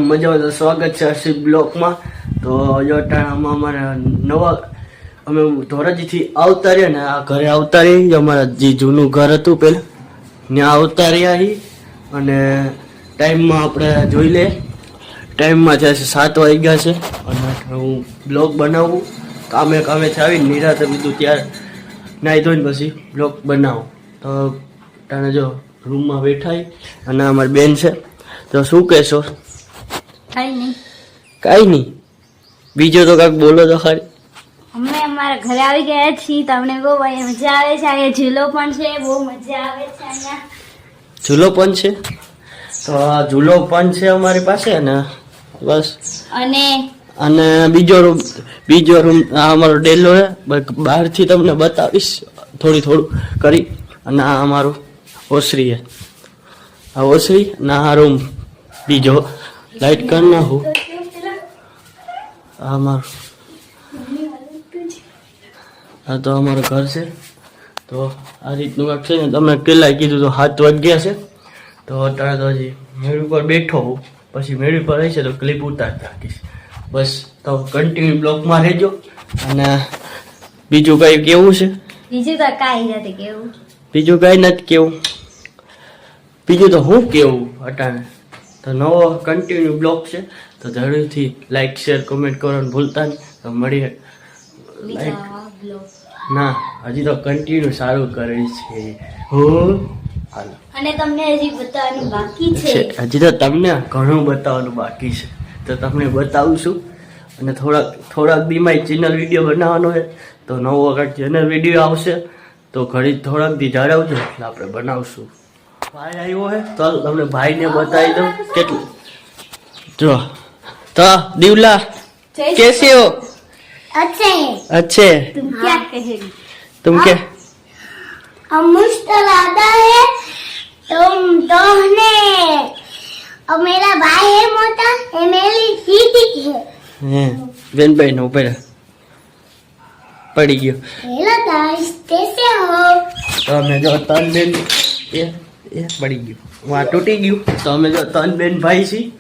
મજા સ્વાગત છે હર્ષિત બ્લોકમાં. તો અયોટાણામાં અમારા નવા અમે ધોરાજીથી આવતા રહ્યા ને આ ઘરે આવતા રહી. અમારા જે જૂનું ઘર હતું પેલા ત્યાં આવતા રહ્યા છીએ અને ટાઈમમાં આપણે જોઈ લે ટાઈમમાં છે 7 વાગ્યા છે અને હું બ્લોગ બનાવું કામેથી આવીને નિરાતે બધું ત્યારે નાહી ધોઈને પછી બ્લોગ બનાવું. તો તાણે જો રૂમમાં બેઠા અને અમારી બેન છે. તો શું કહેશો? કાંઈ નહીં. બીજો તો કાંઈક બોલો તો ખરી. અમે અમારા ઘરે આવી ગયા છીએ. તમને બહુ મજા આવે છે. અહીંયા ઝૂલો પણ છે, બહુ મજા આવે છે. અહીંયા ઝૂલો પણ છે. તો આ ઝૂલો પણ છે અમારી પાસે ને બસ. અને બીજો રૂમ આ અમારો ડેલો છે. બહારથી તમને બતાવીશ થોડું કરી. અને આ અમારું ઓસરી છે. આ ઓસરી ને આ રૂમ બીજો લાઈટ કરી નાખું. આ અમારું આ તો અમારું ઘર છે. તો આ રીતનું કાંક છે ને. તમે કેટલાય કીધું તો 7 વાગ્યા છે. તો અત્યારે તો હજી મેળ ઉપર બેઠો હું. પછી મેળ ઉપર રહેશે તો ક્લિપ ઉતારતા રાખીશ. બસ તો કન્ટિન્યુ બ્લોકમાં રહેજો. અને બીજું કંઈ કેવું છે? બીજું તો કાંઈ નથી કેવું. બીજું કાંઈ નથી કેવું. બીજું તો હું કેવું અટાણે. તો નવો કન્ટિન્યુ બ્લોગ છે. તો જરૂરથી લાઈક શેર કમેન્ટ કરવાનું ભૂલતા નહીં. તો મળીએ. લાઈક ના હજી તો કન્ટિન્યુ સારું કરે છે. અને તમને હજી બતાવવાનું બાકી છે. હજી તો તમને ઘણું બતાવવાનું બાકી છે. તો તમને બતાવું છું. અને થોડાક દીમાં ચેનલ વિડીયો બનાવવાનો છે. તો નવો વખત ચેનલ વિડીયો આવશે તો થોડાક દી જાળવજો એટલે આપણે બનાવશું. ભાઈ આવ્યો હે તો તમને ભાઈને બતાવી દઉં કેટલું. જો તો દીવલા कैसे हो? अच्छे. तुम क्या कहे? तुम क्या? हम मुश्किलाता है तुम तो ने और मेरा भाई है मोटा है मेरी दीदी है. बेनभाई नो पड़ी गयो. हेलो गाइस कैसे हो? तो અમે જો ત્રણ બેન એ પડી ગયું વાં તૂટી ગયું. તો અમે જો 3 બેન ભાઈ છીએ.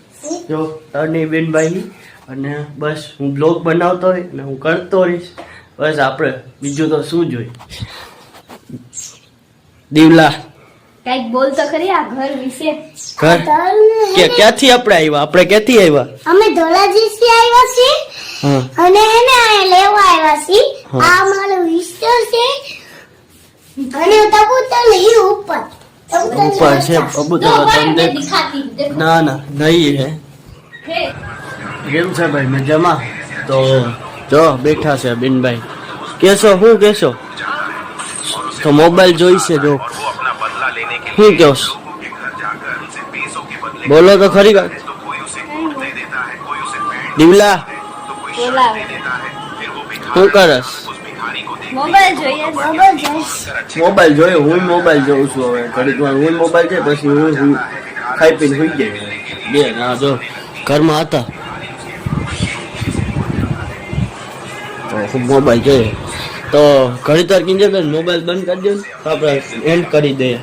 જો 3 બેન ભાઈ અને બસ હું બ્લોગ બનાવતો રહીશ અને હું કરતો રહીશ. બસ આપણે બીજું તો શું જોઈ. દીવલા કઈક બોલ તો ખરી આ ઘર વિશે. ઘર ક્યાંથી આપણે ક્યાંથી આવ્યા? અમે ધોરાજી થી આવ્યા છીએ અને એને આ લેવા આવ્યા છીએ. આ મારો વિસ્તાર છે અને કબૂતર હી ઉપર છે. કબૂતર તમને ના નહીં હે. કેમ છે ભાઈ મજામાં? તો જો બેઠા છે બેનભાઈ. કેશો શું કેશો? તો મોબાઈલ જોઈશે જો શું કહો બોલો તો ખરી વાત. દીવલા શું કરસ? મોબાઈલ જોઈએ. હું મોબાઈલ જોઉં છું. હવે ઘડીક વાર હું મોબાઈલ છે પછી હું ખાઈ પીને સુઈ જાય. બે ના જો ઘરમાં હતા તો હું મોબાઈલ જોઈએ. તો ઘણી તાર કિંજે બેન મોબાઈલ બંધ કરી દો ને તો આપણે એન્ડ કરી દઈએ.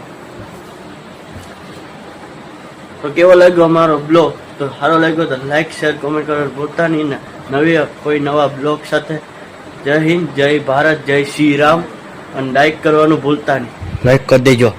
તો કેવો લાગ્યો અમારો બ્લોગ? તો સારો લાગ્યો તો લાઈક શેર કમેન્ટ કરવાનું ભૂલતા નહીં ને કોઈ નવા બ્લોગ સાથે. જય હિન્દ, જય ભારત, જય શ્રી રામ. અને લાઈક કરવાનું ભૂલતા નહીં. લાઈક કરી દેજો.